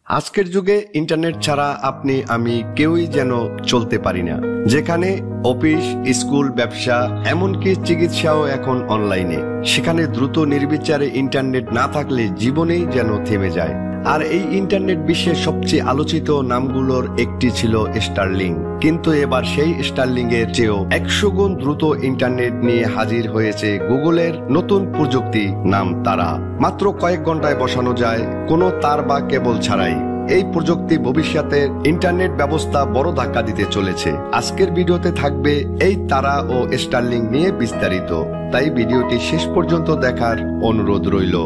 আজকের যুগে ইন্টারনেট ছাড়া আপনি আমি কেউই যেন চলতে পারি না। যেখানে অফিস, স্কুল, ব্যবসা, এমনকি চিকিৎসাও এখন অনলাইনে। সেখানে দ্রুত নির্বিচারে ইন্টারনেট না থাকলে জীবনেই যেন থেমে যায়। আর এই ইন্টারনেট বিশ্বের সবচেয়ে আলোচিত নামগুলোর একটি ছিল স্টারলিং। কিন্তু এবার সেই স্টারলিং এর চেয়েও 100 গুণ দ্রুত ইন্টারনেট নিয়ে হাজির হয়েছে গুগলের নতুন প্রযুক্তি, নাম তারা। মাত্র কয়েক ঘন্টায় বসানো যায়, কোনো তার বা কেবল ছাড়াই। এই প্রযুক্তি ভবিষ্যতের ইন্টারনেট ব্যবস্থা বড় ধাক্কা দিতে চলেছে। আজকের ভিডিওতে থাকবে এই তারা ও স্টারলিং নিয়ে বিস্তারিত, তাই ভিডিওটি শেষ পর্যন্ত দেখার অনুরোধ রইল।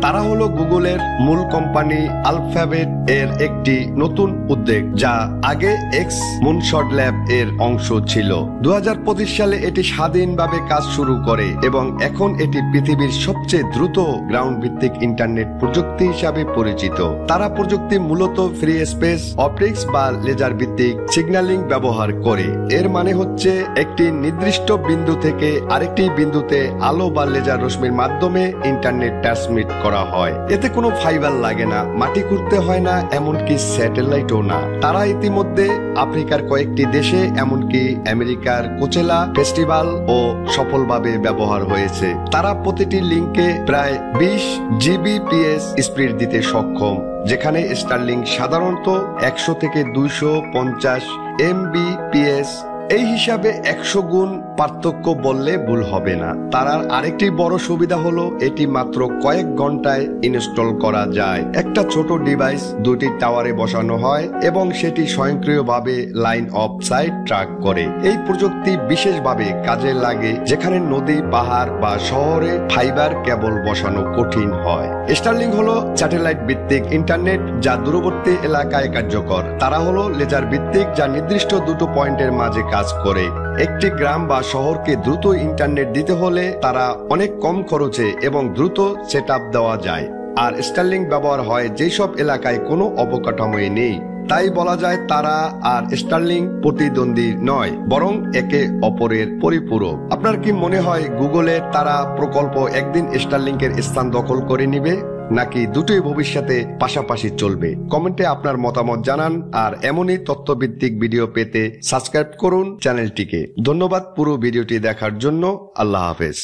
তারা হলো গুগলের মূল কোম্পানি আলফাবেট এর একটি নতুন উদ্যোগ, যা আগে এক্স মুনশট ল্যাব এর অংশ ছিল। 2025 সালে এটি স্বাধীনভাবে কাজ শুরু করে এবং এখন এটি পৃথিবীর সবচেয়ে দ্রুত গ্রাউন্ড ভিত্তিক ইন্টারনেট প্রযুক্তি হিসাবে পরিচিত। তারা প্রযুক্তি মূলত ফ্রি স্পেস অপটিক্স বা লেজার ভিত্তিক সিগন্যালিং ব্যবহার করে। এর মানে হচ্ছে একটি নির্দিষ্ট বিন্দু থেকে আরেকটি বিন্দুতে আলো বা লেজার রশ্মির মাধ্যমে ইন্টারনেট ট্রান্সমিট করা হয়। এতে কোনো ফাইবার লাগে না, মাটি খুঁড়তে হয় না, এমনকি স্যাটেলাইটও না। তারা ইতিমধ্যে আফ্রিকার কয়েকটি দেশে, এমনকি আমেরিকার কোচেলা ফেস্টিভ্যাল ও সফলভাবে ব্যবহার হয়েছে। তারা প্রতিটি লিঙ্কে প্রায় 20 Gbps স্পিড দিতে সক্ষম, যেখানে স্টারলিং সাধারণত 100 থেকে 250 Mbps। এই হিসাবে 100 গুণ পার্থক্য বললে ভুল হবে না। তার আরেকটি বড় সুবিধা হলো এটি মাত্র কয়েক ঘন্টায় ইনস্টল করা যায়। একটা ছোট ডিভাইস দুটি টাওয়ারে বসানো হয় এবং সেটি স্বয়ংক্রিয়ভাবে লাইন অফ সাইট ট্র্যাক করে। এই প্রযুক্তি বিশেষভাবে কাজে লাগে যেখানে নদী, পাহাড় বা শহরে ফাইবার কেবল বসানো কঠিন হয়। স্টারলিং হলো স্যাটেলাইট ভিত্তিক ইন্টারনেট যা দূরবর্তী এলাকায় কার্যকর। তারা হলো লেজার ভিত্তিক যা নির্দিষ্ট দুটো পয়েন্টের মাঝে কাজ করে। একটি গ্রাম বা শহরকে দ্রুত ইন্টারনেট দিতে হলে তারা অনেক কম খরচে এবং দ্রুত সেটআপ দেওয়া যায়। আর স্টারলিং ব্যবহার হয় যেসব এলাকায় কোনো অবকাঠামোই নেই। তাই বলা যায় তারা আর স্টারলিং প্রতিদ্বন্দ্বী নয়, বরং একে অপরের পরিপূরক। আপনার কি মনে হয় গুগলের তারা প্রকল্প একদিন স্টারলিংকের স্থান দখল করে নিবে, নাকি দুটোই ভবিষ্যতে পাশাপাশি চলবে? কমেন্টে আপনার মতামত জানান। আর এমনই তথ্যভিত্তিক ভিডিও পেতে সাবস্ক্রাইব করুন চ্যানেলটিকে। ধন্যবাদ পুরো ভিডিওটি দেখার জন্য। আল্লাহ হাফেজ।